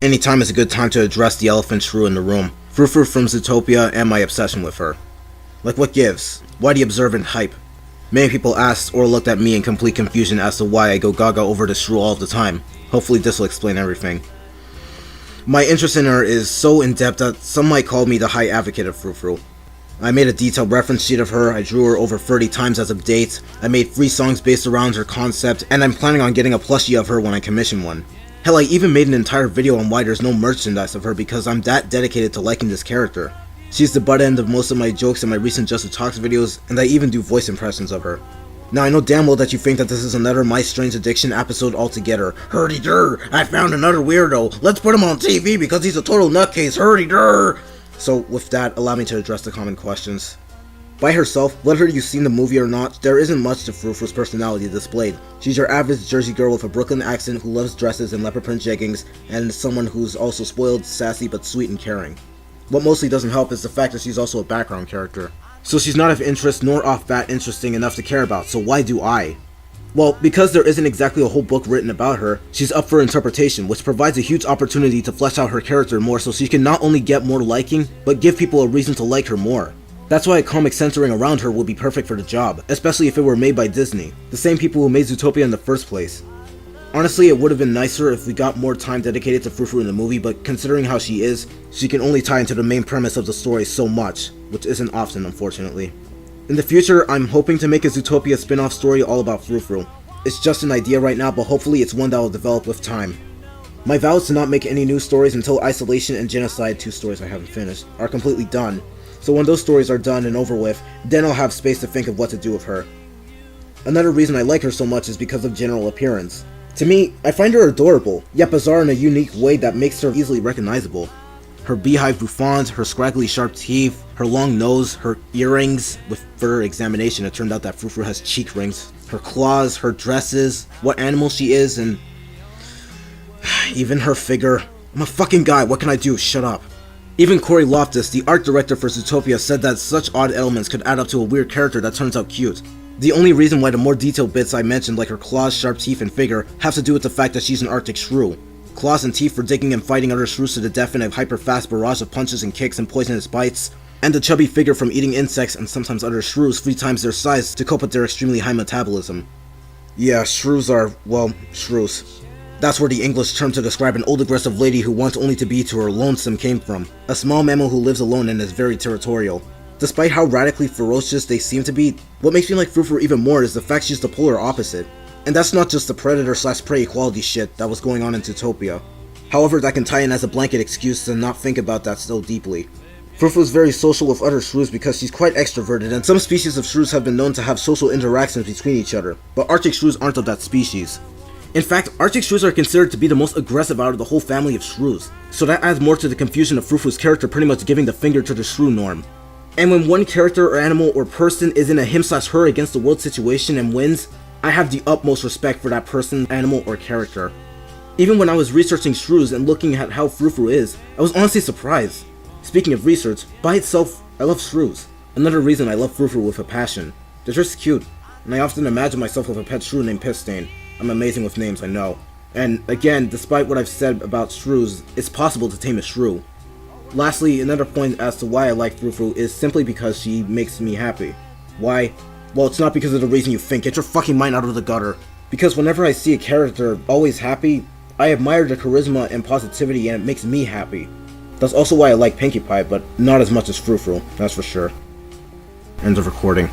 any time is a good time to address the elephant shrew in the room. Fru Fru from Zootopia and my obsession with her. Like, what gives? Why the observant hype? Many people asked or looked at me in complete confusion as to why I go gaga over the shrew all the time. Hopefully this will explain everything. My interest in her is so in-depth that some might call me the high advocate of Fru Fru. I made a detailed reference sheet of her, I drew her over 30 times as of date, I made 3 songs based around her concept, and I'm planning on getting a plushie of her when I commission one. Hell, I even made an entire video on why there's no merchandise of her because I'm that dedicated to liking this character. She's the butt end of most of my jokes in my recent Jusu Talks videos, and I even do voice impressions of her. Now I know damn well that you think that this is another My Strange Addiction episode altogether. Hurdy-dur, I found another weirdo, let's put him on TV because he's a total nutcase, hurdy-dur! So with that, allow me to address the common questions. By herself, whether you've seen the movie or not, there isn't much to Fru Fru's personality displayed. She's your average Jersey girl with a Brooklyn accent who loves dresses and leopard print jeggings, and someone who's also spoiled, sassy, but sweet and caring. What mostly doesn't help is the fact that she's also a background character. So she's not of interest nor off-bat interesting enough to care about, so why do I? Well, because there isn't exactly a whole book written about her, she's up for interpretation, which provides a huge opportunity to flesh out her character more so she can not only get more liking, but give people a reason to like her more. That's why a comic centering around her would be perfect for the job, especially if it were made by Disney, the same people who made Zootopia in the first place. Honestly, it would have been nicer if we got more time dedicated to Fru Fru in the movie, but considering how she is, she can only tie into the main premise of the story so much, which isn't often, unfortunately. In the future, I'm hoping to make a Zootopia spin-off story all about Fru Fru. It's just an idea right now, but hopefully it's one that will develop with time. My vow is to not make any new stories until Isolation and Genocide, 2 stories I haven't finished, are completely done. So when those stories are done and over with, then I'll have space to think of what to do with her. Another reason I like her so much is because of general appearance. To me, I find her adorable, yet bizarre in a unique way that makes her easily recognizable. Her beehive bouffants, her scraggly sharp teeth, her long nose, her earrings. With further examination, it turned out that Fru Fru has cheek rings. Her claws, her dresses, what animal she is, and even her figure. I'm a fucking guy, what can I do? Shut up. Even Corey Loftus, the art director for Zootopia, said that such odd elements could add up to a weird character that turns out cute. The only reason why the more detailed bits I mentioned, like her claws, sharp teeth, and figure, have to do with the fact that she's an Arctic shrew. Claws and teeth for digging and fighting other shrews to the death in a hyper-fast barrage of punches and kicks and poisonous bites, and the chubby figure from eating insects and sometimes other shrews 3 times their size to cope with their extremely high metabolism. Yeah, shrews are, well, shrews. That's where the English term to describe an old aggressive lady who wants only to be to her lonesome came from. A small mammal who lives alone and is very territorial. Despite how radically ferocious they seem to be, what makes me like Fru Fru even more is the fact she's the polar opposite. And that's not just the predator/prey equality shit that was going on in Zootopia. However, that can tie in as a blanket excuse to not think about that so deeply. Fru Fru is very social with other shrews because she's quite extroverted, and some species of shrews have been known to have social interactions between each other, but Arctic shrews aren't of that species. In fact, Arctic shrews are considered to be the most aggressive out of the whole family of shrews, so that adds more to the confusion of Fru Fru's character pretty much giving the finger to the shrew norm. And when one character or animal or person is in a him/her against the world situation and wins, I have the utmost respect for that person, animal, or character. Even when I was researching shrews and looking at how Fru Fru is, I was honestly surprised. Speaking of research, by itself, I love shrews. Another reason I love Fru Fru with a passion. They're just cute, and I often imagine myself with a pet shrew named Pistain. I'm amazing with names, I know. And again, despite what I've said about shrews, it's possible to tame a shrew. Lastly, another point as to why I like Fru Fru is simply because she makes me happy. Why? Well, it's not because of the reason you think. Get your fucking mind out of the gutter. Because whenever I see a character always happy, I admire the charisma and positivity and it makes me happy. That's also why I like Pinkie Pie, but not as much as Fru Fru, that's for sure. End of recording.